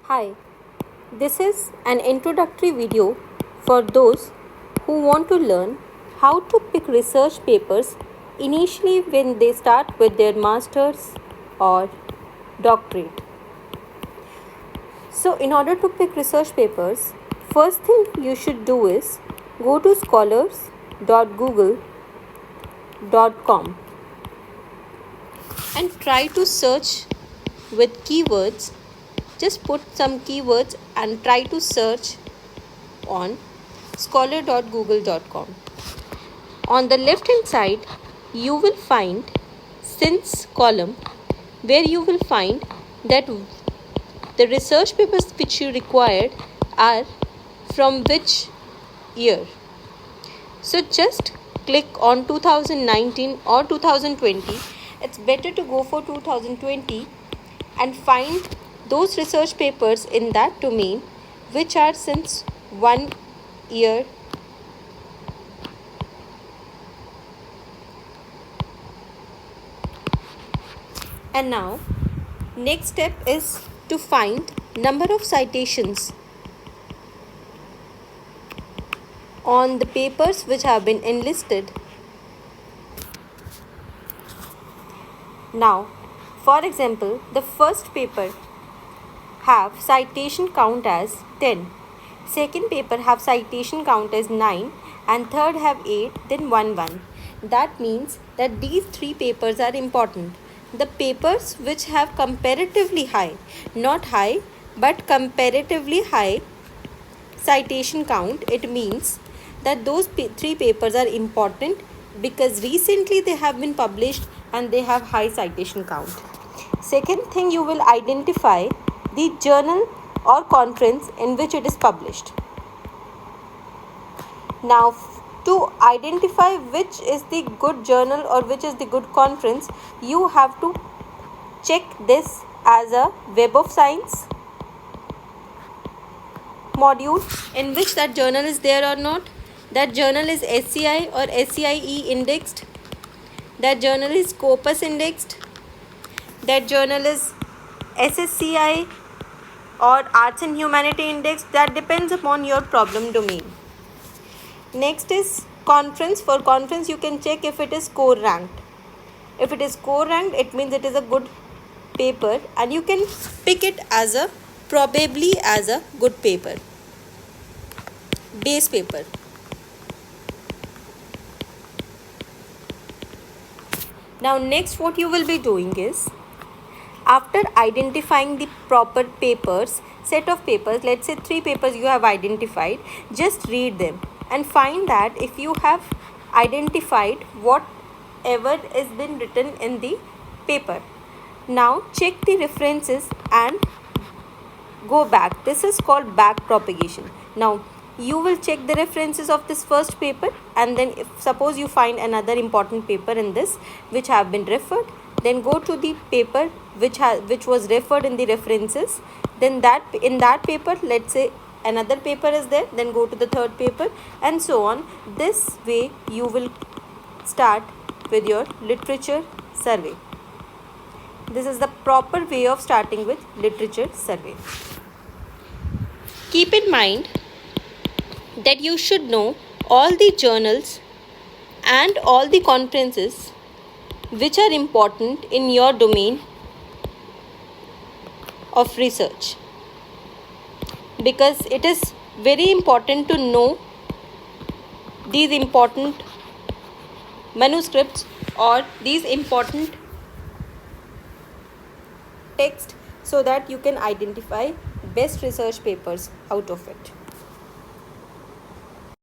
Hi, this is an introductory video for those who want to learn how to pick research papers initially when they start with their master's or doctorate. So, in order to pick research papers, first thing you should do is go to scholars.google.com and try to search with keywords. Just put some keywords and try to search on scholar.google.com. On the left hand side, you will find since column where you will find that the research papers which you required are from which year. So just click on 2019 or 2020. It's better to go for 2020 and find those research papers in that domain which are since 1 year. And now next step is to find number of citations on the papers which have been enlisted. Now, for example, the first paper have citation count as 10, second paper have citation count as 9, and third have 8, then 1. That means that these three papers are important. The papers which have comparatively high, not high, but comparatively high citation count, it means that those three papers are important because recently they have been published and they have high citation count. Second thing, you will identify the journal or conference in which it is published. Now, to identify which is the good journal or which is the good conference, you have to check this as a Web of Science module in which that journal is there or not. That journal is SCI or SCIE indexed. That journal is Scopus indexed. That journal is SSCI or Arts and Humanity indexed. That depends upon your problem domain. Next is conference. For conference, you can check if it is score ranked. If it is score ranked, it means it is a good paper and you can pick it as a probably as a good paper, base paper. Now next what you will be doing is, after identifying the proper papers, set of papers, let's say 3 papers you have identified, just read them and find that if you have identified whatever is been written in the paper. Now check the references and go back. This is called back propagation. Now you will check the references of this first paper, and then if suppose you find another important paper in this which have been referred, then go to the paper which was referred in the references. Then in that paper, let's say another paper is there, then go to the third paper, and so on. This way you will start with your literature survey. This is the proper way of starting with literature survey. Keep in mind that you should know all the journals and all the conferences which are important in your domain of research, because it is very important to know these important manuscripts or these important text so that you can identify best research papers out of it.